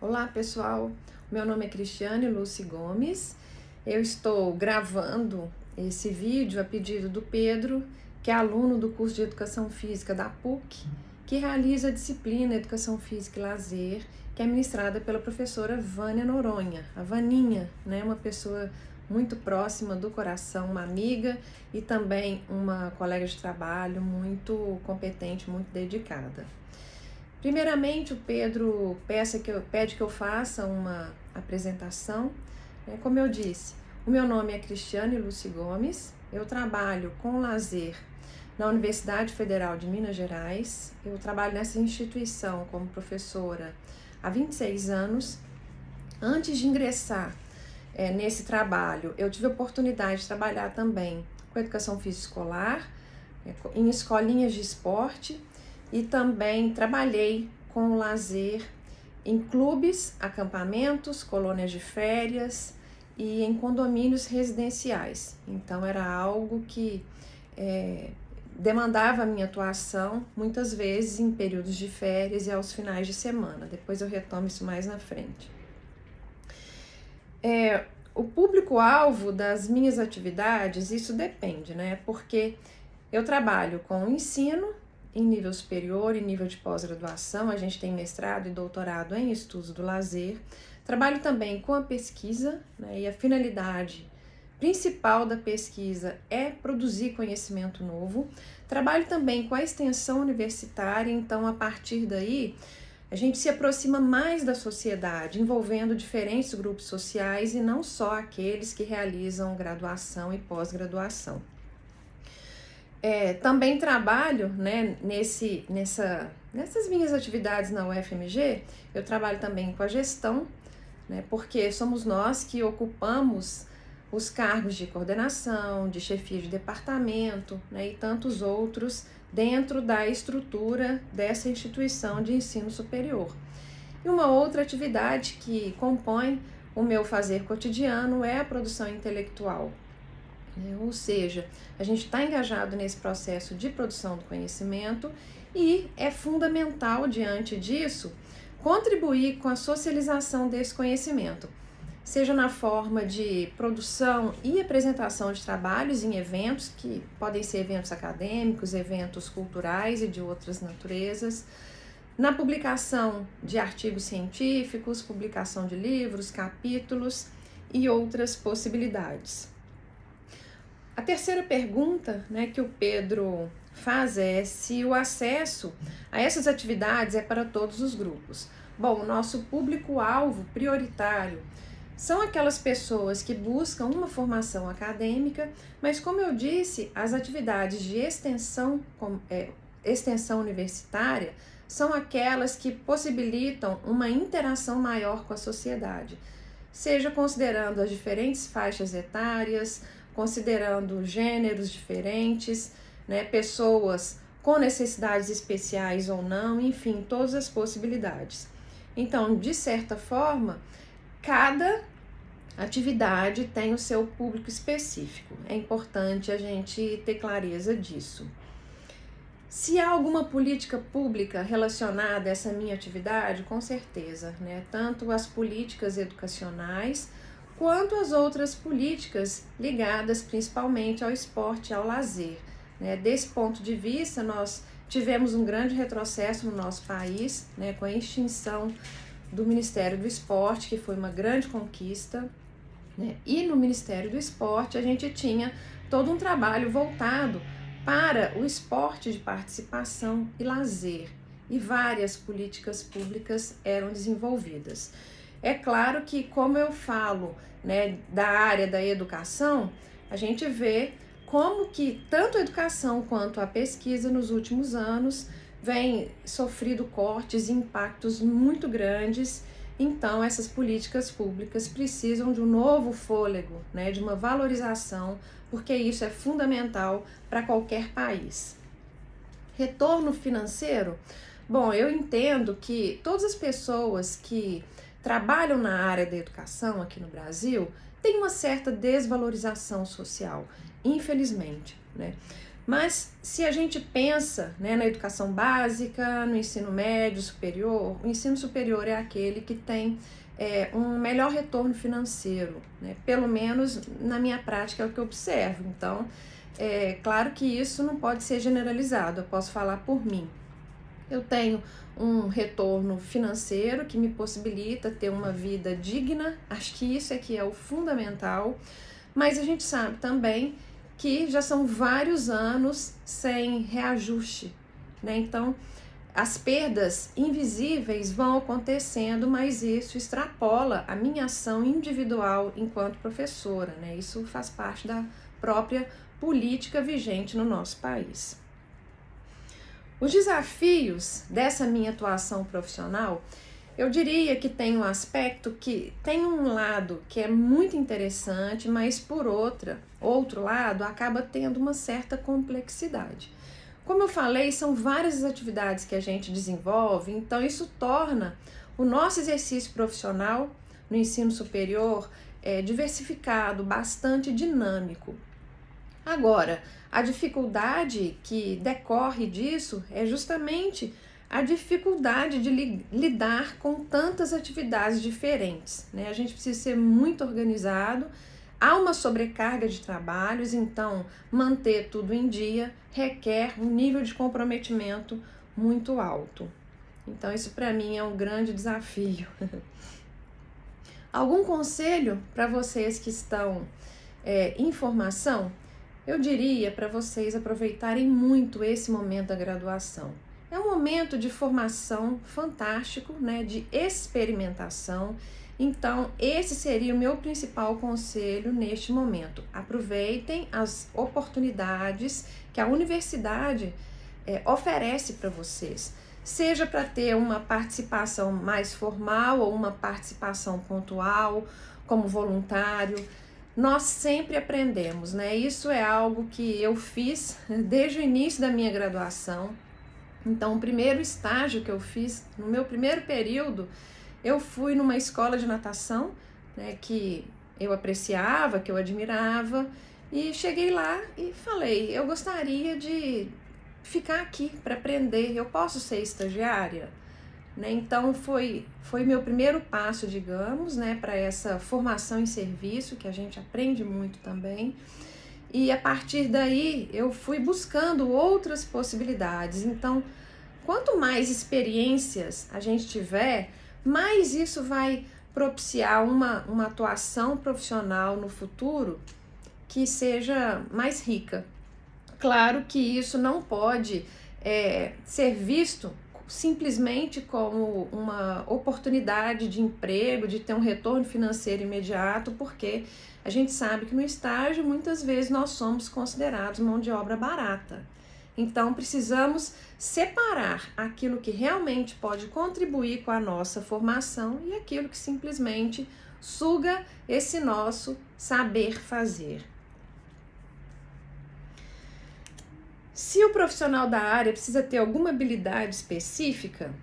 Olá pessoal, meu nome é Cristiane Lúcia Gomes. Eu estou gravando esse vídeo a pedido do Pedro, que é aluno do curso de Educação Física da PUC, que realiza a disciplina Educação Física e Lazer, que é ministrada pela professora Vânia Noronha, a Vaninha, né? Uma pessoa muito próxima do coração, uma amiga e também uma colega de trabalho muito competente, muito dedicada. Primeiramente, o Pedro pede que eu faça uma apresentação. Como eu disse, o meu nome é Cristiane Lúcia Gomes, eu trabalho com lazer na Universidade Federal de Minas Gerais, eu trabalho nessa instituição como professora há 26 anos. Antes de ingressar nesse trabalho, eu tive a oportunidade de trabalhar também com educação física escolar, em escolinhas de esporte, e também trabalhei com lazer em clubes, acampamentos, colônias de férias e em condomínios residenciais. Então era algo que demandava a minha atuação, muitas vezes em períodos de férias e aos finais de semana. Depois eu retomo isso mais na frente. O público-alvo das minhas atividades, isso depende, né? Porque eu trabalho com ensino em nível superior e nível de pós-graduação, a gente tem mestrado e doutorado em estudos do lazer. Trabalho também com a pesquisa, né? E a finalidade principal da pesquisa é produzir conhecimento novo. Trabalho também com a extensão universitária, então a partir daí a gente se aproxima mais da sociedade, envolvendo diferentes grupos sociais e não só aqueles que realizam graduação e pós-graduação. Também trabalho, né, nessas minhas atividades na UFMG, eu trabalho também com a gestão, né, porque somos nós que ocupamos os cargos de coordenação, de chefia de departamento, né, e tantos outros dentro da estrutura dessa instituição de ensino superior. E uma outra atividade que compõe o meu fazer cotidiano é a produção intelectual. Ou seja, a gente está engajado nesse processo de produção do conhecimento e é fundamental, diante disso, contribuir com a socialização desse conhecimento, seja na forma de produção e apresentação de trabalhos em eventos, que podem ser eventos acadêmicos, eventos culturais e de outras naturezas, na publicação de artigos científicos, publicação de livros, capítulos e outras possibilidades. A terceira pergunta, né, que o Pedro faz é se o acesso a essas atividades é para todos os grupos. Bom, o nosso público-alvo prioritário são aquelas pessoas que buscam uma formação acadêmica, mas como eu disse, as atividades de extensão universitária são aquelas que possibilitam uma interação maior com a sociedade, seja considerando as diferentes faixas etárias, considerando gêneros diferentes, né, pessoas com necessidades especiais ou não, enfim, todas as possibilidades. Então, de certa forma, cada atividade tem o seu público específico. É importante a gente ter clareza disso. Se há alguma política pública relacionada a essa minha atividade, com certeza, né? Tanto as políticas educacionais, quanto as outras políticas ligadas principalmente ao esporte e ao lazer, né? Desse ponto de vista, nós tivemos um grande retrocesso no nosso país, né, com a extinção do Ministério do Esporte, que foi uma grande conquista, né? E no Ministério do Esporte a gente tinha todo um trabalho voltado para o esporte de participação e lazer, e várias políticas públicas eram desenvolvidas. É claro que, como eu falo, né, da área da educação, a gente vê como que tanto a educação quanto a pesquisa nos últimos anos vem sofrido cortes e impactos muito grandes. Então, essas políticas públicas precisam de um novo fôlego, né, de uma valorização, porque isso é fundamental para qualquer país. Retorno financeiro? Bom, eu entendo que todas as pessoas que trabalham na área da educação aqui no Brasil têm uma certa desvalorização social, infelizmente, né? Mas se a gente pensa, né, na educação básica, no ensino médio, superior, o ensino superior é aquele que tem um melhor retorno financeiro, né? Pelo menos na minha prática é o que eu observo. Então, claro que isso não pode ser generalizado, eu posso falar por mim. Eu tenho um retorno financeiro que me possibilita ter uma vida digna, acho que isso é que é o fundamental, mas a gente sabe também que já são vários anos sem reajuste, né? Então, as perdas invisíveis vão acontecendo, mas isso extrapola a minha ação individual enquanto professora, né? Isso faz parte da própria política vigente no nosso país. Os desafios dessa minha atuação profissional, eu diria que tem um aspecto que tem um lado que é muito interessante, mas por outro lado, acaba tendo uma certa complexidade. Como eu falei, são várias as atividades que a gente desenvolve, então isso torna o nosso exercício profissional no ensino superior diversificado, bastante dinâmico. Agora, a dificuldade que decorre disso é justamente a dificuldade de lidar com tantas atividades diferentes, né? A gente precisa ser muito organizado, há uma sobrecarga de trabalhos, então manter tudo em dia requer um nível de comprometimento muito alto. Então isso para mim é um grande desafio. Algum conselho para vocês que estão em formação? Eu diria para vocês aproveitarem muito esse momento da graduação. É um momento de formação fantástico, né, de experimentação. Então, esse seria o meu principal conselho neste momento. Aproveitem as oportunidades que a universidade oferece para vocês. Seja para ter uma participação mais formal ou uma participação pontual, como voluntário. Nós sempre aprendemos, né? Isso é algo que eu fiz desde o início da minha graduação. Então, o primeiro estágio que eu fiz, no meu primeiro período, eu fui numa escola de natação, né, que eu apreciava, que eu admirava, e cheguei lá e falei, eu gostaria de ficar aqui para aprender, eu posso ser estagiária? Né? Então foi meu primeiro passo, digamos, né, para essa formação em serviço, que a gente aprende muito também. E a partir daí eu fui buscando outras possibilidades. Então, quanto mais experiências a gente tiver, mais isso vai propiciar uma atuação profissional no futuro que seja mais rica. Claro que isso não pode ser visto simplesmente como uma oportunidade de emprego, de ter um retorno financeiro imediato, porque a gente sabe que no estágio muitas vezes nós somos considerados mão de obra barata. Então precisamos separar aquilo que realmente pode contribuir com a nossa formação e aquilo que simplesmente suga esse nosso saber fazer. Se o profissional da área precisa ter alguma habilidade específica,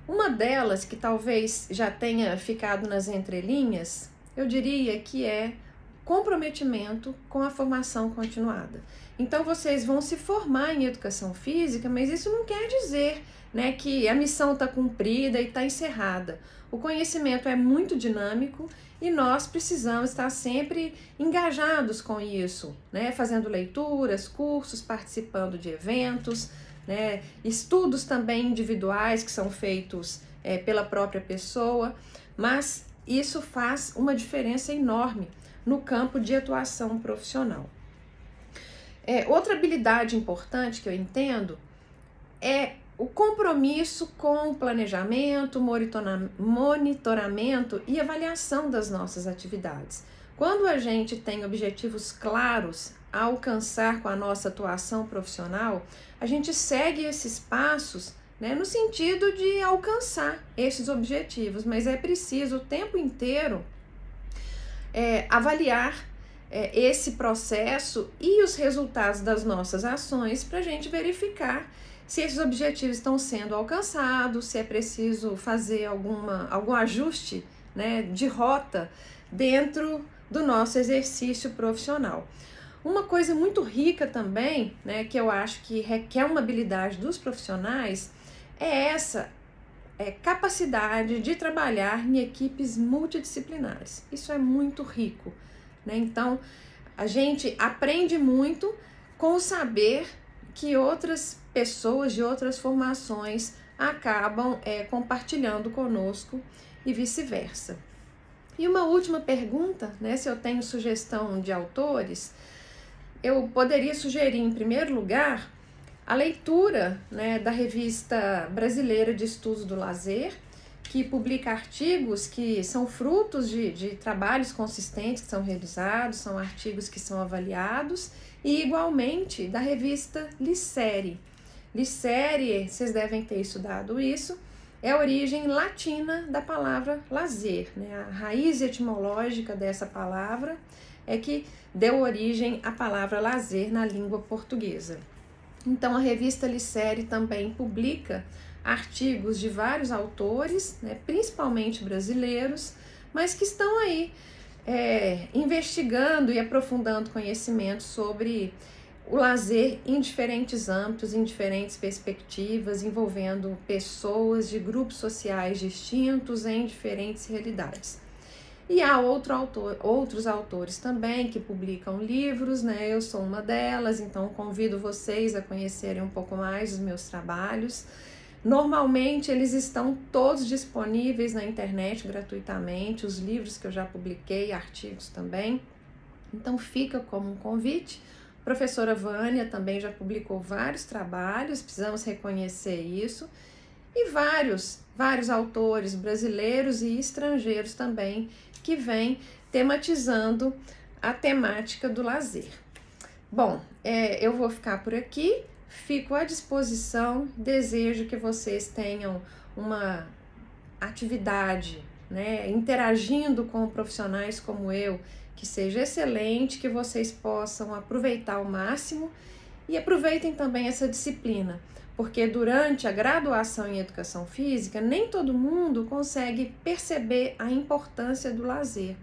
uma delas que talvez já tenha ficado nas entrelinhas, eu diria que é comprometimento com a formação continuada. Então vocês vão se formar em educação física, mas isso não quer dizer, né, que a missão está cumprida e está encerrada. O conhecimento é muito dinâmico e nós precisamos estar sempre engajados com isso, né? Fazendo leituras, cursos, participando de eventos, né? Estudos também individuais que são feitos pela própria pessoa, mas isso faz uma diferença enorme no campo de atuação profissional. Outra habilidade importante que eu entendo é o compromisso com o planejamento, monitoramento e avaliação das nossas atividades. Quando a gente tem objetivos claros a alcançar com a nossa atuação profissional, a gente segue esses passos, né, no sentido de alcançar esses objetivos, mas é preciso o tempo inteiro avaliar esse processo e os resultados das nossas ações para a gente verificar se esses objetivos estão sendo alcançados, se é preciso fazer algum ajuste, né, de rota dentro do nosso exercício profissional. Uma coisa muito rica também, né, que eu acho que requer uma habilidade dos profissionais, é essa capacidade de trabalhar em equipes multidisciplinares. Isso é muito rico, né? Então, a gente aprende muito com o saber que outras pessoas de outras formações acabam compartilhando conosco e vice-versa. E uma última pergunta, né? Se eu tenho sugestão de autores, eu poderia sugerir, em primeiro lugar, a leitura, né, da Revista Brasileira de Estudos do Lazer, que publica artigos que são frutos de trabalhos consistentes que são realizados, são artigos que são avaliados, e igualmente da revista Licere. Licere, vocês devem ter estudado isso, é a origem latina da palavra lazer, né? A raiz etimológica dessa palavra é que deu origem à palavra lazer na língua portuguesa. Então, a revista Licere também publica artigos de vários autores, né, principalmente brasileiros, mas que estão aí investigando e aprofundando conhecimentos sobre o lazer em diferentes âmbitos, em diferentes perspectivas, envolvendo pessoas de grupos sociais distintos em diferentes realidades. E há outros autores também que publicam livros, né? Eu sou uma delas, então convido vocês a conhecerem um pouco mais os meus trabalhos. Normalmente eles estão todos disponíveis na internet gratuitamente, os livros que eu já publiquei, artigos também. Então fica como um convite. A professora Vânia também já publicou vários trabalhos, precisamos reconhecer isso. E vários autores brasileiros e estrangeiros também que vêm tematizando a temática do lazer. Bom, eu vou ficar por aqui, fico à disposição, desejo que vocês tenham uma atividade, né, interagindo com profissionais como eu, que seja excelente, que vocês possam aproveitar ao máximo e aproveitem também essa disciplina, porque durante a graduação em Educação Física, nem todo mundo consegue perceber a importância do lazer.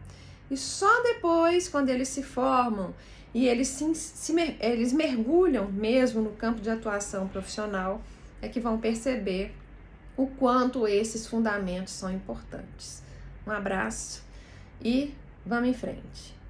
E só depois, quando eles se formam e eles mergulham mesmo no campo de atuação profissional, é que vão perceber o quanto esses fundamentos são importantes. Um abraço e vamos em frente.